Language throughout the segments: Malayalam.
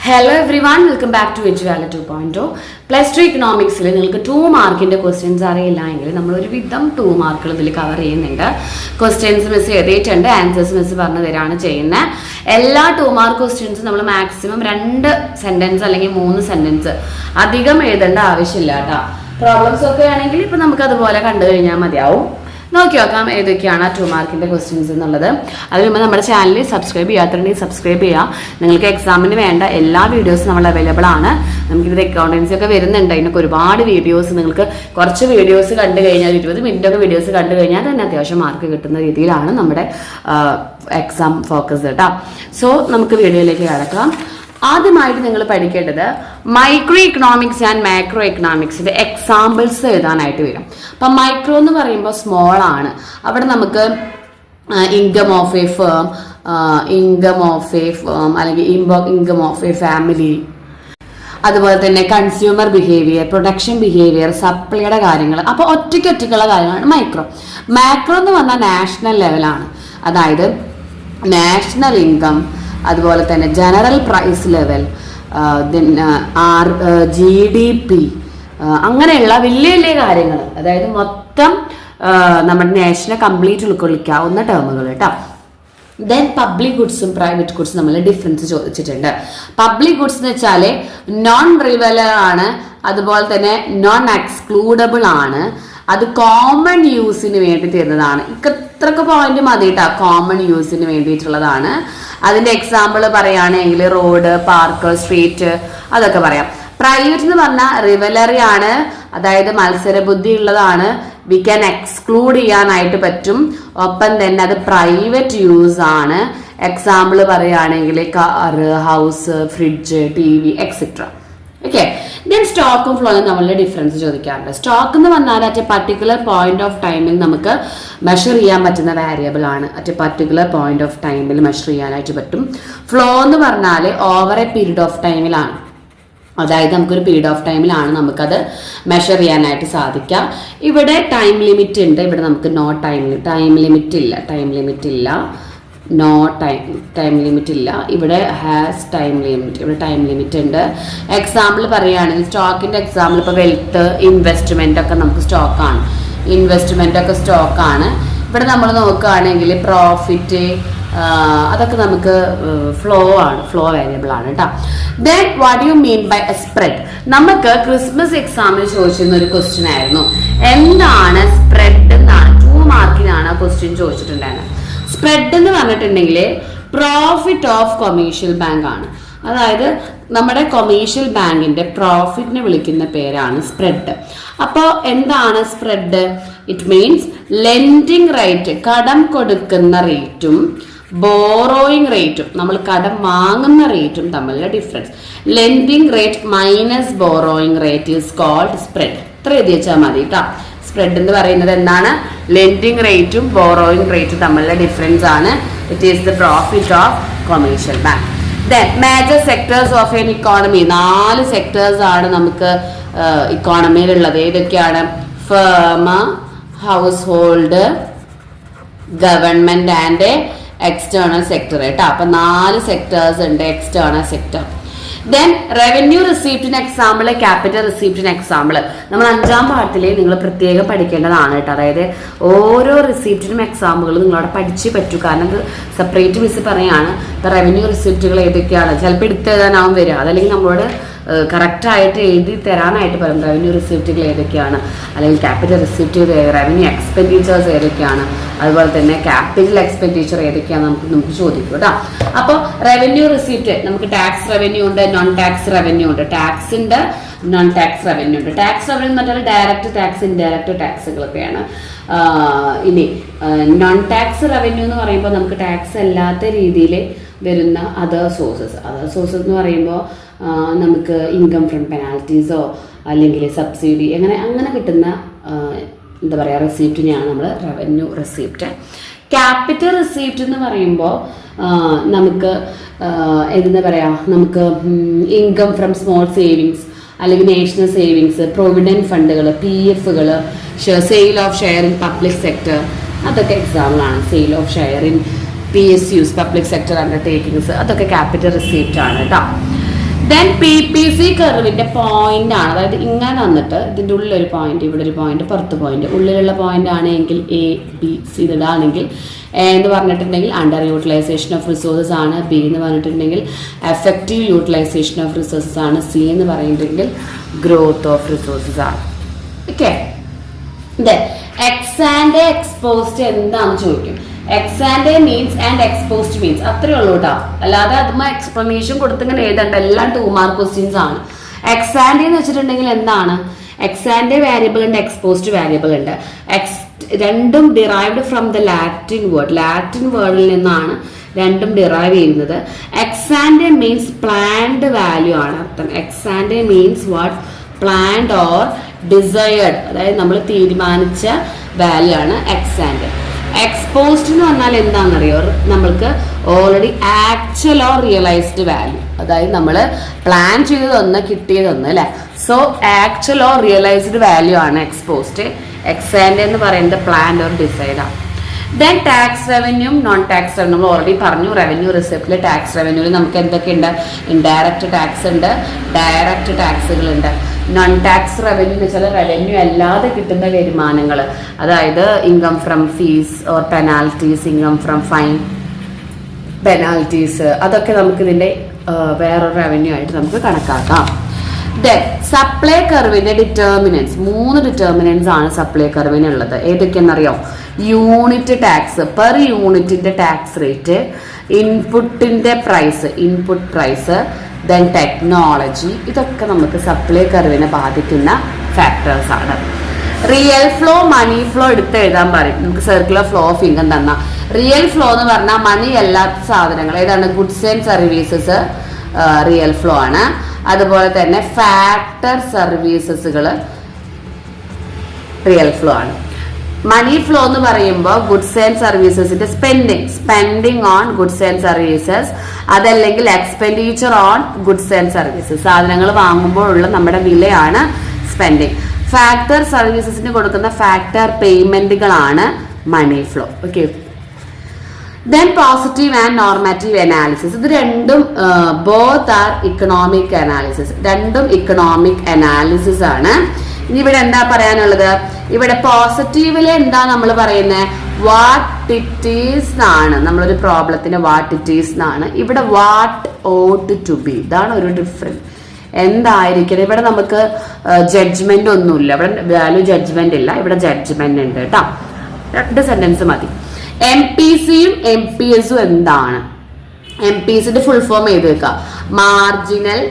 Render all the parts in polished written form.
Hello everyone, welcome back to Eduvala 2.0. Plus 2 economics-il നിങ്ങൾക്ക് 2 മാർക്കിന്റെ ക്വസ്റ്റ്യൻസ് അറിയില്ലെങ്കിൽ നമ്മൾ ഒരു വിധം 2 മാർക്കുകൾ ഇതിൽ കവർ ചെയ്യുന്നുണ്ട്. ക്വസ്റ്റ്യൻസ് മിസ് ചെയ്തിട്ടുണ്ട്, ആൻസേഴ്സ് മിസ് പറഞ്ഞു തരാണ് ചെയ്യുന്നത്. എല്ലാ 2 മാർക്ക് ക്വസ്റ്റ്യൻസും നമ്മൾ മാക്സിമം 2 സെന്റൻസ് അല്ലെങ്കിൽ 3 സെന്റൻസ് അധികം എഴുതേണ്ട ആവശ്യമില്ല കേട്ടോ. പ്രോബ്ലംസ് ഒക്കെ ആണെങ്കിൽ ഇപ്പം നമുക്ക് അതുപോലെ കണ്ടു കഴിഞ്ഞാൽ മതിയാവും. നോക്കി നോക്കാം ഏതൊക്കെയാണ് 2 മാർക്കിൻ്റെ ക്വസ്റ്റ്യൻസ് എന്നുള്ളത്. അതിന് മുമ്പ് നമ്മുടെ ചാനൽ സബ്സ്ക്രൈബ് ചെയ്യാത്തുണ്ടെങ്കിൽ സബ്സ്ക്രൈബ് ചെയ്യുക. നിങ്ങൾക്ക് എക്സാമിന് വേണ്ട എല്ലാ വീഡിയോസും നമ്മൾ അവൈലബിൾ ആണ്. നമുക്കിത് അക്കൗണ്ടൻസി ഒക്കെ വരുന്നുണ്ട്, അതിനൊക്കെ ഒരുപാട് വീഡിയോസ്. നിങ്ങൾക്ക് കുറച്ച് വീഡിയോസ് കണ്ടു കഴിഞ്ഞാൽ 20 മിനിറ്റൊക്കെ വീഡിയോസ് കണ്ടു കഴിഞ്ഞാൽ തന്നെ അത്യാവശ്യം മാർക്ക് കിട്ടുന്ന രീതിയിലാണ് നമ്മുടെ എക്സാം ഫോക്കസ് കേട്ടോ. സോ നമുക്ക് വീഡിയോയിലേക്ക് കിടക്കാം. ആദ്യമായിട്ട് നിങ്ങൾ പഠിക്കേണ്ടത് മൈക്രോ ഇക്കണോമിക്സ് ആൻഡ് മാക്രോ എക്കണോമിക്സിന്റെ എക്സാമ്പിൾസ് എഴുതാനായിട്ട് വരും. അപ്പം മൈക്രോ എന്ന് പറയുമ്പോൾ സ്മോൾ ആണ്. അവിടെ നമുക്ക് ഇൻകം ഓഫ് എ ഫേം, അല്ലെങ്കിൽ ഇൻകം ഓഫ് എ ഫാമിലി, അതുപോലെ തന്നെ കൺസ്യൂമർ ബിഹേവിയർ, പ്രൊഡക്ഷൻ ബിഹേവിയർ, സപ്ലൈയുടെ കാര്യങ്ങൾ. അപ്പോൾ ഒറ്റയ്ക്കുള്ള കാര്യങ്ങളാണ് മൈക്രോ. മാക്രോ എന്ന് പറഞ്ഞാൽ നാഷണൽ ലെവലാണ്. അതായത് നാഷണൽ ഇൻകം, അതുപോലെ തന്നെ ജനറൽ പ്രൈസ് ലെവൽ, GDP, അങ്ങനെയുള്ള വലിയ വലിയ കാര്യങ്ങൾ. അതായത് മൊത്തം നമ്മുടെ നാഷനെ കംപ്ലീറ്റ് ഉൾക്കൊള്ളിക്കാവുന്ന ടേമുകൾ കേട്ടോ. ദെൻ പബ്ലിക് ഗുഡ്സും പ്രൈവറ്റ് ഗുഡ്സും നമ്മൾ ഡിഫറൻസ് ചോദിച്ചിട്ടുണ്ട്. പബ്ലിക് ഗുഡ്സ് എന്ന് വെച്ചാൽ നോൺ റിവലർ ആണ്, അതുപോലെ തന്നെ നോൺ എക്സ്ക്ലൂഡബിൾ ആണ്, അത് കോമൺ യൂസിന് വേണ്ടി തരുന്നതാണ്. ഇത്രക്ക് പോയിന്റ് മതി കേട്ടോ, കോമൺ യൂസിന് വേണ്ടിയിട്ടുള്ളതാണ്. അതിന്റെ എക്സാമ്പിൾ പറയുകയാണെങ്കിൽ റോഡ്, പാർക്ക്, സ്ട്രീറ്റ്, അതൊക്കെ പറയാം. പ്രൈവറ്റ് എന്ന് പറഞ്ഞാൽ റിവലറി ആണ്, അതായത് മത്സരബുദ്ധി ഉള്ളതാണ്, വി ക്യാൻ എക്സ്ക്ലൂഡ് ചെയ്യാനായിട്ട് പറ്റും. ഒപ്പം തന്നെ അത് പ്രൈവറ്റ് യൂസ് ആണ്. എക്സാമ്പിൾ പറയുകയാണെങ്കിൽ car, house, fridge, TV, etcetera. Okay. Then സ്റ്റോക്കും ഫ്ലോയും നമ്മളുടെ ഡിഫറൻസ് ചോദിക്കാറുണ്ട്. സ്റ്റോക്ക് എന്ന് പറഞ്ഞാൽ at a particular point of ടൈമിൽ നമുക്ക് മെഷർ ചെയ്യാൻ പറ്റുന്ന വേരിയബിൾ ആണ്. At a particular point of ടൈമിൽ മെഷർ ചെയ്യാനായിട്ട് പറ്റും. ഫ്ലോ എന്ന് പറഞ്ഞാൽ ഓവർ എ പീരീഡ് ഓഫ് ടൈമിലാണ്. അതായത് നമുക്കൊരു പീരീഡ് ഓഫ് ടൈമിലാണ് നമുക്കത് മെഷർ ചെയ്യാനായിട്ട് സാധിക്കുക. ഇവിടെ ടൈം ലിമിറ്റ് ഉണ്ട്, ഇവിടെ നമുക്ക് ടൈം ലിമിറ്റ് ഇല്ല. നോ ടൈം ലിമിറ്റ് ഇല്ല. ഇവിടെ ഹാസ് ടൈം ലിമിറ്റ്, ഇവിടെ ടൈം ലിമിറ്റ് ഉണ്ട്. എക്സാമ്പിൾ പറയുകയാണെങ്കിൽ സ്റ്റോക്കിന്റെ എക്സാമ്പിൾ ഇപ്പോൾ വെൽത്ത്, ഇൻവെസ്റ്റ്മെന്റ് ഒക്കെ നമുക്ക് സ്റ്റോക്കാണ്. ഇവിടെ നമ്മൾ നോക്കുകയാണെങ്കിൽ പ്രോഫിറ്റ്, അതൊക്കെ നമുക്ക് ഫ്ലോ വേരിയബിൾ ആണ് കേട്ടോ. Then what you mean by spread? നമുക്ക് ക്രിസ്മസ് എക്സാമിന് ചോദിച്ചിരുന്ന ഒരു ക്വസ്റ്റ്യൻ ആയിരുന്നു, എന്താണ് സ്പ്രെഡ് എന്നാണ്. 2 മാർക്കിനാണ് ആ ക്വസ്റ്റ്യൻ ചോദിച്ചിട്ടുണ്ടായിരുന്നത്. സ്പ്രെഡ് എന്ന് പറഞ്ഞിട്ടുണ്ടെങ്കിൽ പ്രോഫിറ്റ് ഓഫ് കൊമേഴ്ഷ്യൽ ബാങ്ക് ആണ്. അതായത് നമ്മുടെ കൊമേഴ്ഷ്യൽ ബാങ്കിന്റെ പ്രോഫിറ്റിനെ വിളിക്കുന്ന പേരാണ് സ്പ്രെഡ്. അപ്പോൾ എന്താണ് spread? It means lending rate, കടം കൊടുക്കുന്ന റേറ്റും ബോറോയിങ് റേറ്റും, നമ്മൾ കടം വാങ്ങുന്ന റേറ്റും തമ്മിലുള്ള difference. Lending rate minus borrowing rate is called spread. ഇത്ര എഴുതി വെച്ചാൽ മതി കേട്ടോ. സ്പ്രെഡ് എന്ന് പറയുന്നത് എന്താണ്? ലെൻഡിങ് റേറ്റും ബോറോയിങ് റേറ്റും തമ്മിലുള്ള ഡിഫറൻസ് ആണ്. It is the profit of commercial bank. Then major sectors of an economy. 4 sectors ആണ് നമുക്ക് ഇക്കോണമിയിലുള്ളത്. ഏതൊക്കെയാണ്? Firm, household, government and external sector കേട്ടോ. അപ്പൊ 4 സെക്ടേഴ്സ് ഉണ്ട് എക്സ്റ്റേണൽ സെക്ടർ. ദെൻ റവന്യൂ റിസീപ്റ്റിന് എക്സാമ്പിൾ, ക്യാപിറ്റൽ റിസീപ്റ്റിന് എക്സാമ്പിൾ നമ്മൾ 5ാം പാഠത്തിൽ നിങ്ങൾ പ്രത്യേകം പഠിക്കേണ്ടതാണ് കേട്ടോ. അതായത് ഓരോ റിസീപ്റ്റിനും എക്സാമ്പിളുകൾ നിങ്ങളവിടെ പഠിച്ചേ പറ്റൂ. കാരണം ഇത് സെപ്പറേറ്റ് മിസ് പറയാണ്. ഇപ്പൊ റവന്യൂ റിസീപ്റ്റുകൾ ഏതൊക്കെയാണ്, ചിലപ്പോൾ എടുത്ത് എഴുതാനാവും വരിക, അതല്ലെങ്കിൽ നമ്മളോട് കറക്റ്റായിട്ട് എഴുതി തരാനായിട്ട് പറയും. റവന്യൂ റിസീപ്റ്റുകൾ ഏതൊക്കെയാണ്, അല്ലെങ്കിൽ ക്യാപിറ്റൽ റിസീപ്റ്റ്, റവന്യൂ എക്സ്പെൻഡിച്ചേഴ്സ് ഏതൊക്കെയാണ്, അതുപോലെ തന്നെ ക്യാപിറ്റൽ എക്സ്പെൻഡിച്ചർ ഏതൊക്കെയാണ് നമുക്ക് ചോദിക്കും കേട്ടോ. അപ്പോൾ റവന്യൂ റിസീപ്റ്റ് നമുക്ക് ടാക്സ് റവന്യൂ ഉണ്ട്, നോൺ ടാക്സ് റവന്യൂ ഉണ്ട്. ടാക്സിന്റെ നോൺ ടാക്സ് റവന്യൂ ഉണ്ട്. ടാക്സ് റവന്യൂ എന്ന് പറഞ്ഞാൽ ഡയറക്റ്റ് ടാക്സ്, ഇൻഡയറക്റ്റ് ടാക്സുകളൊക്കെയാണ്. ഇനി നോൺ ടാക്സ് റവന്യൂ എന്ന് പറയുമ്പോൾ നമുക്ക് ടാക്സ് അല്ലാത്ത രീതിയിൽ വരുന്ന അതർ സോഴ്സസ് എന്ന് പറയുമ്പോൾ നമുക്ക് ഇൻകം ഫ്രം പെനാൽറ്റീസോ അല്ലെങ്കിൽ സബ്സിഡി അങ്ങനെ കിട്ടുന്ന എന്താ പറയുക റെസിപ്റ്റിനെയാണ് നമ്മൾ റവന്യൂ റെസിപ്റ്റ്. ക്യാപിറ്റൽ റെസിപ്റ്റ് എന്ന് പറയുമ്പോൾ നമുക്ക് എന്താ പറയുക, നമുക്ക് ഇൻകം ഫ്രം സ്മോൾ സേവിങ്സ് അല്ലെങ്കിൽ നാഷണൽ സേവിങ്സ്, പ്രൊവിഡൻറ്റ് ഫണ്ടുകൾ, PFകൾ, sale of share in public sector, അതൊക്കെ എക്സാമ്പിളാണ്. Sale of share in PSUs, public sector undertakings, അതൊക്കെ ക്യാപിറ്റൽ റിസീപ്റ്റ് ആണ് കേട്ടോ. ദെൻ PPC കർവിന്റെ പോയിന്റ് ആണ്, അതായത് ഇങ്ങനെ വന്നിട്ട് ഇതിന്റെ ഉള്ളിലൊരു പോയിന്റ്, ഇവിടെ ഒരു പോയിന്റ്, പുറത്ത് പോയിന്റ്, ഉള്ളിലുള്ള പോയിന്റ് ആണെങ്കിൽ ABC ഇതാണെങ്കിൽ A എന്ന് പറഞ്ഞിട്ടുണ്ടെങ്കിൽ അണ്ടർ യൂട്ടിലൈസേഷൻ ഓഫ് റിസോഴ്സസ് ആണ്, B എന്ന് പറഞ്ഞിട്ടുണ്ടെങ്കിൽ എഫക്റ്റീവ് യൂട്ടിലൈസേഷൻ ഓഫ് റിസോഴ്സസ് ആണ്, C എന്ന് പറഞ്ഞിട്ടുണ്ടെങ്കിൽ ഗ്രോത്ത് ഓഫ് റിസോഴ്സസ് ആണ്. ഓക്കെ, എക്സ് ആൻഡ് എക്സ്പോസ്ഡ് എന്താണെന്ന് ചോദിക്കും. X and means and exposed means അത്രേ ഉള്ളൂ കേട്ടോ, അല്ലാതെ അതുമ്മ എക്സ്പ്ലനേഷൻ കൊടുത്തിങ്ങനെ എഴുതണ്ട, എല്ലാം 2 മാർക്ക് ക്വസ്റ്റ്യൻസ് ആണ്. എക്സ് ആൻഡ് എന്ന് വെച്ചിട്ടുണ്ടെങ്കിൽ എന്താണ്, എക്സ് ആൻഡ് വേരിയബിൾ ഉണ്ട്, എക്സ്പോസ്ഡ് വേരിയബിൾ ഉണ്ട്. രണ്ടും ഡിറൈവ്ഡ് ഫ്രം ദ ലാറ്റിൻ വേർഡിൽ നിന്നാണ് രണ്ടും ഡിറൈവ് ചെയ്യുന്നത്. X and means planned value ആണ് അർത്ഥം. X and means what, planned or desired, അതായത് നമ്മൾ തീരുമാനിച്ച വാല്യൂ ആണ് എക്സ് ആൻഡ്. എക്സ്പോസ്ഡ് എന്ന് പറഞ്ഞാൽ എന്താണെന്നറിയോ, നമ്മൾക്ക് already actual or realized value, അതായത് നമ്മൾ പ്ലാൻ ചെയ്തതൊന്ന് കിട്ടിയതൊന്ന് അല്ലേ. So actual or realized value ആണ് എക്സ്പോസ്ഡ്. എക്സ് ആൻഡ് എന്ന് പറയുന്നത് പ്ലാൻഡ് ഓർ ഡിസൈഡ് ആണ്. Then tax revenue, non tax revenue നമ്മൾ ഓൾറെഡി പറഞ്ഞു. റവന്യൂ റിസിപ്റ്റിൽ ടാക്സ് റവന്യൂവിൽ നമുക്ക് എന്തൊക്കെയുണ്ട്, ഇൻഡയറക്റ്റ് ടാക്സ് ഉണ്ട്, ഡയറക്റ്റ് ടാക്സുകളുണ്ട്. നോൺ ടാക്സ് റവന്യൂ എന്ന് വെച്ചാൽ റവന്യൂ അല്ലാതെ കിട്ടുന്ന വരുമാനങ്ങൾ, അതായത് income from fees or penalties, income from fine, penalties, അതൊക്കെ നമുക്ക് ഇതിൻ്റെ വേറൊരു റവന്യൂ ആയിട്ട് നമുക്ക് കണക്കാക്കാം. ദെൻ സപ്ലൈ കർവിന്റെ ഡിറ്റർമിനൻസ്, 3 ഡിറ്റർമിനൻസ് ആണ് സപ്ലൈ കർവിനുള്ളത്. ഏതൊക്കെയെന്നറിയാം, യൂണിറ്റ് ടാക്സ്, പെർ യൂണിറ്റിന്റെ ടാക്സ് റേറ്റ്, ഇൻപുട്ടിന്റെ price, input price, then technology, ഇതൊക്കെ നമുക്ക് സപ്ലൈ കർവിനെ ബാധിക്കുന്ന ഫാക്ടേഴ്സ് ആണ്. റിയൽ ഫ്ലോ, മണി ഫ്ലോ എടുത്ത് എഴുതാൻ പറയും. നമുക്ക് സർക്കുലർ ഫ്ലോ ഓഫ് ഇൻകം തന്ന റിയൽ ഫ്ലോ എന്ന് പറഞ്ഞാൽ മണി അല്ലാത്ത സാധനങ്ങൾ ഏതാണ്, goods and services real flow ആണ്. അതുപോലെ തന്നെ ഫാക്ടർ സർവീസസുകൾ റിയൽ ഫ്ലോ ആണ്. മണി ഫ്ലോ എന്ന് പറയുമ്പോൾ ഗുഡ്സ് ആൻഡ് സർവീസസിന്റെ spending on goods and services, അതല്ലെങ്കിൽ expenditure on goods and services, സാധനങ്ങൾ വാങ്ങുമ്പോഴുള്ള നമ്മുടെ വിലയാണ് സ്പെൻഡിങ്. ഫാക്ടർ സർവീസസിന് കൊടുക്കുന്ന ഫാക്ടർ പേയ്മെന്റുകളാണ് money flow. Okay, then positive and normative analysis, ഇത് രണ്ടും ബോത്ത് ആർ ഇക്കണോമിക് അനാലിസിസ്, രണ്ടും ഇക്കണോമിക് അനാലിസിസ് ആണ്. ഇനി ഇവിടെ എന്താ പറയാനുള്ളത്, ഇവിടെ പോസിറ്റീവില് എന്താ നമ്മൾ പറയുന്നത്, വാട്ട് ഇറ്റ് ഈസ് എന്നാണ്, നമ്മളൊരു പ്രോബ്ലത്തിന് വാട്ട് ഇറ്റ് ഈസ് എന്നാണ്. ഇവിടെ വാട്ട് ഓട്ട് ടു ബി, ഇതാണ് ഒരു ഡിഫറൻസ്. എന്തായിരിക്കണം, ഇവിടെ നമുക്ക് ജഡ്ജ്മെന്റ് ഒന്നുമില്ല, ഇവിടെ വാല്യൂ ജഡ്ജ്മെന്റ് ഇല്ല, ഇവിടെ ജഡ്ജ്മെന്റ് ഉണ്ട് കേട്ടോ. 2 സെന്റൻസ് മതി. MPCയും MPSും എന്താണ്, MPCന്റെ ഫുൾ ഫോം എഴുതി വെക്കുക, marginal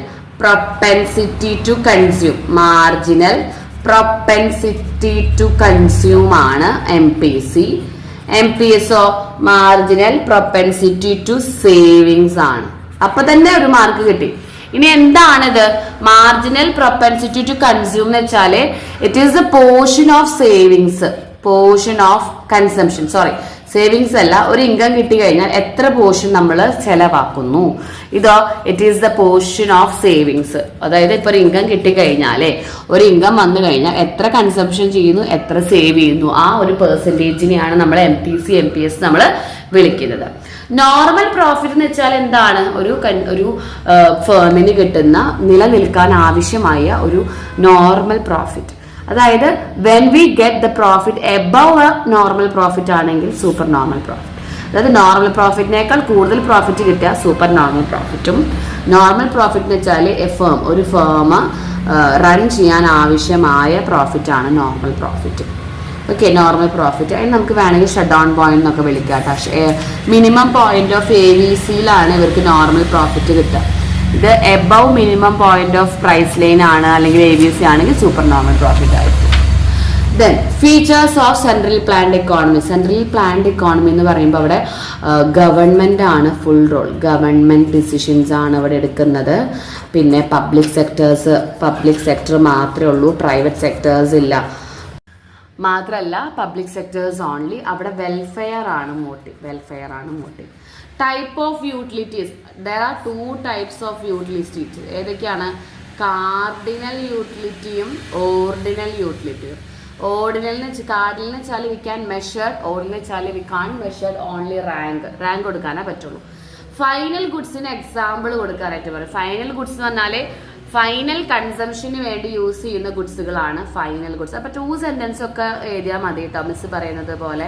propensity to consume, marginal propensity to consume ആണ് MPC. MPSO marginal propensity to savings ആണ്. അപ്പൊ തന്നെ ഒരു മാർക്ക് കിട്ടി. ഇനി എന്താണിത്, മാർജിനൽ പ്രൊപ്പൻസിറ്റി ടു കൺസ്യൂം എന്ന് വെച്ചാല് it is the portion of savings, portion of consumption, sorry savings അല്ല, ഒരു ഇൻകം കിട്ടി കഴിഞ്ഞാൽ എത്ര പോർഷൻ നമ്മൾ ചെലവാക്കുന്നു, ഇതോ it is the portion of savings. അതായത് ഇപ്പൊ ഒരു ഇൻകം കിട്ടിക്കഴിഞ്ഞാലേ, ഒരു ഇൻകം വന്നു കഴിഞ്ഞാൽ എത്ര കൺസംഷൻ ചെയ്യുന്നു, എത്ര സേവ് ചെയ്യുന്നു, ആ ഒരു പെർസെൻറ്റേജിനെയാണ് നമ്മൾ MPC MPS നമ്മൾ വിളിക്കുന്നത്. നോർമൽ പ്രോഫിറ്റ് എന്ന് വെച്ചാൽ എന്താണ്, ഒരു ഫേമിന് കിട്ടുന്ന നിലനിൽക്കാൻ ആവശ്യമായ ഒരു നോർമൽ പ്രോഫിറ്റ്. അതായത് when we get the profit above normal profit ആണെങ്കിൽ സൂപ്പർ നോർമൽ പ്രോഫിറ്റ്. അതായത് നോർമൽ പ്രോഫിറ്റിനേക്കാൾ കൂടുതൽ പ്രോഫിറ്റ് കിട്ടുക സൂപ്പർ നോർമൽ പ്രോഫിറ്റും. നോർമൽ പ്രോഫിറ്റ് എന്ന് വെച്ചാൽ ഒരു ഫേം റൺ ചെയ്യാൻ ആവശ്യമായ പ്രോഫിറ്റ് ആണ് normal profit. Okay, normal profit. അതിന് നമുക്ക് വേണമെങ്കിൽ ഷട്ട് ഡൗൺ പോയിന്റ് എന്നൊക്കെ വിളിക്കാം കേട്ടോ. മിനിമം പോയിന്റ് ഓഫ് AVCയിലാണ് ഇവർക്ക് നോർമൽ പ്രോഫിറ്റ് കിട്ടുക. ഇത് above minimum point of price line ആണ്, അല്ലെങ്കിൽ AVC ആണെങ്കിൽ സൂപ്പർ നോർമൽ പ്രോഫിറ്റ് ആയിരിക്കും. Then features of central planned economy. Central planned economy എന്ന് പറയുമ്പോൾ അവിടെ ഗവൺമെന്റ് ആണ് ഫുൾ റോൾ, ഗവൺമെന്റ് ഡിസിഷൻസ് ആണ് അവിടെ എടുക്കുന്നത്. പിന്നെ പബ്ലിക് സെക്ടർ മാത്രമേ ഉള്ളൂ, പ്രൈവറ്റ് സെക്ടേഴ്സ് ഇല്ല. മാത്രമല്ല പബ്ലിക് സെക്ടേഴ്സ് ഓൺലി, അവിടെ വെൽഫെയർ ആണ് motive. Type of utilities, there are 2 types of utilities. ഏതൊക്കെയാണ്, കാർഡിനൽ യൂട്ടിലിറ്റിയും ഓർഡിനൽ യൂട്ടിലിറ്റിയും. കാർഡിനൽ വെച്ചാൽ വി ക്യാൻ മെഷർ, ഓർഡിനൽ വെച്ചാൽ വി കാൺ മെഷർ ഓൺലി റാങ്ക് കൊടുക്കാനേ പറ്റുള്ളൂ. ഫൈനൽ ഗുഡ്സിന് എക്സാമ്പിൾ കൊടുക്കാനായിട്ട് പറയും. ഫൈനൽ ഗുഡ്സ് എന്ന് പറഞ്ഞാൽ ഫൈനൽ കൺസംഷന് വേണ്ടി യൂസ് ചെയ്യുന്ന ഗുഡ്സുകളാണ് ഫൈനൽ ഗുഡ്സ്. അപ്പോൾ 2 സെന്റൻസ് ഒക്കെ എഴുതിയാൽ മതി കേട്ടോ. മിസ് പറയുന്നത് പോലെ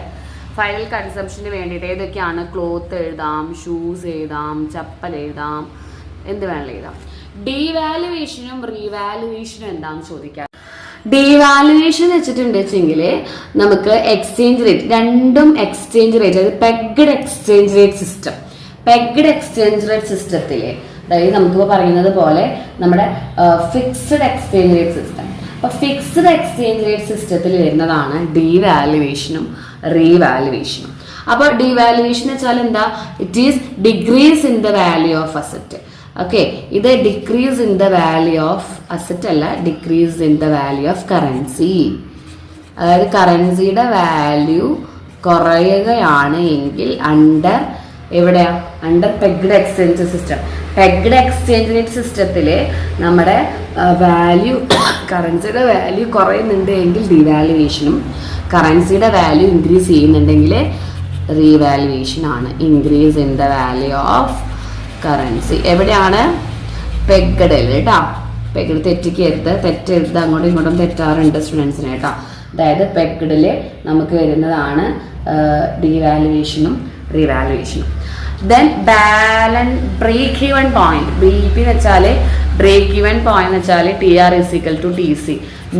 ഫൈനൽ കൺസംഷന് വേണ്ടിയിട്ട് ഏതൊക്കെയാണ്? ക്ലോത്ത് എഴുതാം, ഷൂസ് എഴുതാം, ചപ്പൽ എഴുതാം, എന്ത് വേണമെങ്കിലും എഴുതാം. ഡീവാലുവേഷനും റീവാലുവേഷനും എന്താണെന്ന് ചോദിക്കാം. ഡീവാലുവേഷൻ വെച്ചിട്ടുണ്ടെങ്കിൽ നമുക്ക് എക്സ്ചേഞ്ച് റേറ്റ്, രണ്ടും എക്സ്ചേഞ്ച് റേറ്റ്, അതായത് pegged exchange rate system. Pegged exchange rate സിസ്റ്റത്തിലെ, അതായത് നമുക്കിപ്പോൾ പറയുന്നത് പോലെ നമ്മുടെ ഫിക്സ്ഡ് എക്സ്ചേഞ്ച് റേറ്റ് സിസ്റ്റം. അപ്പോൾ ഫിക്സ്ഡ് എക്സ്ചേഞ്ച് റേറ്റ് സിസ്റ്റത്തിൽ വരുന്നതാണ് ഡീവാലുവേഷനും റീവാലുവേഷനും. അപ്പോൾ ഡീവാലുവേഷൻ വെച്ചാൽ എന്താ? It is decrease in the value of asset. Okay, ഇത് decrease in the value of asset അല്ല, decrease in the value of currency. അതായത് കറൻസിയുടെ വാല്യൂ കുറയുകയാണ് എങ്കിൽ അണ്ടർ എവിടെയാ? Under pegged exchange system. Pegged exchange rate സിസ്റ്റത്തിൽ നമ്മുടെ വാല്യൂ, കറൻസിയുടെ വാല്യൂ കുറയുന്നുണ്ട് എങ്കിൽ ഡീവാലുവേഷനും, കറൻസിയുടെ വാല്യൂ ഇൻക്രീസ് ചെയ്യുന്നുണ്ടെങ്കിൽ റീവാലുവേഷൻ ആണ്. Increase in the value of currency എവിടെയാണ്? പെഗ്ഡ് കേട്ടോ. പെഗ്ഡ് തെറ്റിക്കരുത്, തെറ്റെഴുത്ത് അങ്ങോട്ടും ഇങ്ങോട്ടും തെറ്റാറുണ്ട് സ്റ്റുഡൻസിന് കേട്ടോ. അതായത് പെഗ്ഡിൽ നമുക്ക് വരുന്നതാണ് ഡീവാലുവേഷനും റീവാലുവേഷനും. Then break even point. BEP എന്ന് വെച്ചാൽ ബ്രേക്ക് ഈവൻ പോയിന്റ് എന്ന് വെച്ചാൽ TR = TC.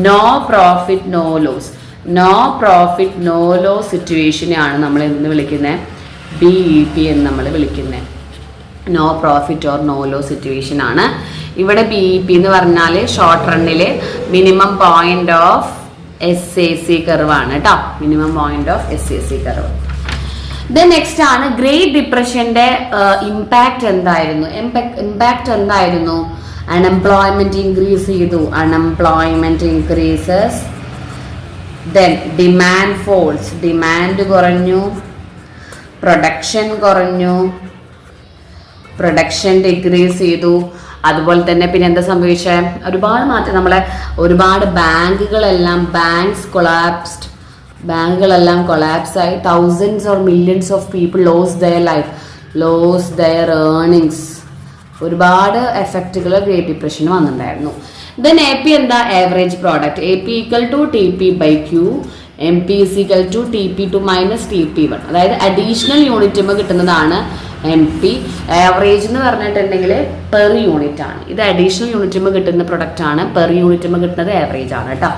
No profit no loss. No profit no loss സിറ്റുവേഷനെയാണ് നമ്മൾ എന്ന് വിളിക്കുന്നത്? BEP എന്ന് നമ്മൾ വിളിക്കുന്നത്. No profit or no loss situation ആണ്. ഇവിടെ BEP എന്ന് പറഞ്ഞാൽ ഷോർട്ട് റണ്ണിൽ മിനിമം പോയിന്റ് ഓഫ് SAC കർവാണ് കേട്ടോ. Minimum point of SAC curve. Then next ആണ് ഗ്രേറ്റ് ഡിപ്രഷന്റെ ഇമ്പാക്ട് എന്തായിരുന്നു? ഇമ്പാക്ട് എന്തായിരുന്നു? അൺഎംപ്ലോയ്മെന്റ് ഇൻക്രീസ് ചെയ്തു. Unemployment increases. Then demand falls. Demand കുറഞ്ഞു. പ്രൊഡക്ഷൻ കുറഞ്ഞു. പ്രൊഡക്ഷൻ ഡിക്രീസ് ചെയ്തു. അതുപോലെ തന്നെ പിന്നെ എന്താ സംഭവിച്ചത്? ഒരുപാട് മാറ്റം. നമ്മളെ ഒരുപാട് ബാങ്കുകളെല്ലാം കൊളാപ്സ് ആയി. Thousands or millions of people loss their life, loss there earnings. ഒരുപാട് എഫക്റ്റുകൾ ഗ്രേറ്റ് ഡിപ്രഷന് വന്നിട്ടുണ്ടായിരുന്നു. ദെൻ AP എന്താ? Average product. AP = TP/Q. MP = TP2 - TP1. അതായത് അഡീഷണൽ യൂണിറ്റുമ്പോൾ കിട്ടുന്നതാണ് MP. ആവറേജ് എന്ന് പറഞ്ഞിട്ടുണ്ടെങ്കിൽ പെർ യൂണിറ്റ് ആണ്. ഇത് അഡീഷണൽ യൂണിറ്റുമ്പോൾ കിട്ടുന്ന പ്രൊഡക്റ്റ് ആണ്. പെർ യൂണിറ്റുമ്പോൾ കിട്ടുന്നത് ആവറേജ് ആണ് കേട്ടോ.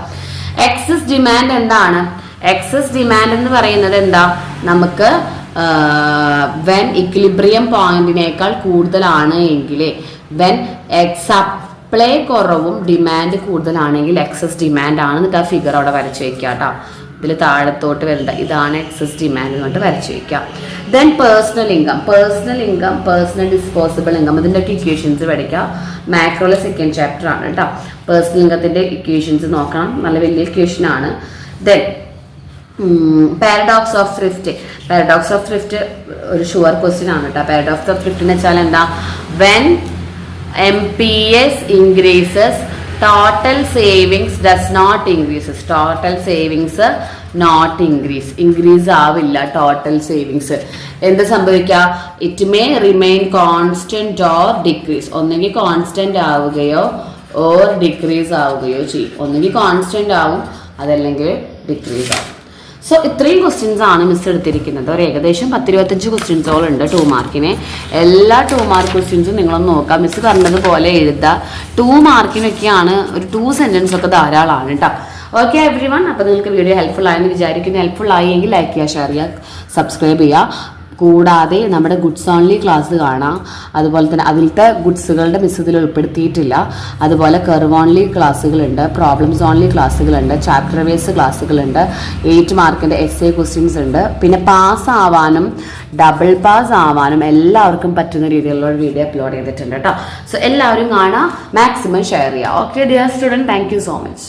എക്സസ് ഡിമാൻഡ് എന്താണ്? എക്സസ് ഡിമാൻഡ് എന്ന് പറയുന്നത് എന്താ? നമുക്ക് വെൻ ഇക്വിലിബ്രിയം പോയിന്റിനേക്കാൾ കൂടുതലാണ് എങ്കിൽ, വെൻ സപ്ലൈ കുറവും ഡിമാൻഡ് കൂടുതലാണെങ്കിൽ എക്സസ് ഡിമാൻഡ് ആണ്. എന്നിട്ട് ആ ഫിഗർ അവിടെ വരച്ച് വെക്കുക കേട്ടോ. ഇതിൽ താഴത്തോട്ട് വരുന്ന ഇതാണ് എക്സസ് ഡിമാൻഡ് എന്ന് പറഞ്ഞിട്ട് വരച്ച് വെക്കുക. Then personal income. Personal disposable income. ഇതിൻ്റെയൊക്കെ ഇക്വേഷൻസ് പഠിക്കുക. മാക്രോയിലെ 2nd ചാപ്റ്റർ ആണ് കേട്ടോ. പേഴ്സണൽ ഇൻകത്തിൻ്റെ ഇക്വേഷൻസ് നോക്കണം. നല്ല വലിയ ഇക്വേഷൻ ആണ്. Then paradox of thrift. Paradox of thrift ഒരു ഷുവർ ക്വസ്റ്റ്യൻ ആണ് കേട്ടോ. പാരഡോക്സ് ഓഫ് ത്രിഫ്റ്റ് എന്ന് വെച്ചാൽ എന്താ? When MPS increases, total savings does not increases. Total savings not increase ആവില്ല. ടോട്ടൽ സേവിങ്സ് എന്ത് സംഭവിക്കുക? It may remain constant or decrease. ഒന്നെങ്കിൽ കോൺസ്റ്റന്റ് ആവുകയോ ഓർ ഡിക്രീസ് ആവുകയോ ചെയ്യും. ഒന്നെങ്കിൽ കോൺസ്റ്റന്റ് ആവും, അതല്ലെങ്കിൽ ഡിക്രീസ് ആവും. സോ ഇത്രയും ക്വസ്റ്റ്യൻസ് ആണ് മിസ് എടുത്തിരിക്കുന്നത്. ഒരു ഏകദേശം 10-25 ക്വസ്റ്റ്യൻസോളം ഉണ്ട് 2 മാർക്കിന്. എല്ലാ 2 മാർക്ക് ക്വസ്റ്റ്യൻസും നിങ്ങളൊന്ന് നോക്കാം. മിസ് പറഞ്ഞതുപോലെ എഴുതുക. 2 മാർക്കിനൊക്കെയാണ് ഒരു 2 സെൻറ്റൻസ് ഒക്കെ ധാരാളമാണ് കേട്ടോ. Okay every one. അപ്പോൾ നിങ്ങൾക്ക് വീഡിയോ ഹെൽപ്ഫുൾ ആയെന്ന് വിചാരിക്കുന്നു. ഹെൽപ്ഫുൾ ആയെങ്കിൽ ലൈക്ക് ചെയ്യുക, ഷെയർ ചെയ്യുക, സബ്സ്ക്രൈബ് ചെയ്യുക. കൂടാതെ നമ്മുടെ ഗുഡ്സ് ഓൺലി ക്ലാസ് കാണാം. അതുപോലെ തന്നെ അതിലത്തെ ഗുഡ്സുകളുടെ മിസ് ഇതിൽ ഉൾപ്പെടുത്തിയിട്ടില്ല. അതുപോലെ കർവ് ഓൺലി ക്ലാസ്സുകളുണ്ട്, പ്രോബ്ലംസ് ഓൺലി ക്ലാസ്സുകളുണ്ട്, ചാപ്റ്റർ വൈസ് ക്ലാസ്സുകളുണ്ട്, 8 മാർക്കിൻ്റെ essay ക്വസ്റ്റ്യൻസ് ഉണ്ട്. പിന്നെ പാസ് ആവാനും ഡബിൾ പാസ് ആവാനും എല്ലാവർക്കും പറ്റുന്ന രീതിയിലുള്ള ഒരു വീഡിയോ അപ്ലോഡ് ചെയ്തിട്ടുണ്ട് കേട്ടോ. സോ എല്ലാവരും കാണാം, മാക്സിമം ഷെയർ ചെയ്യുക. Okay dear student, thank you so much.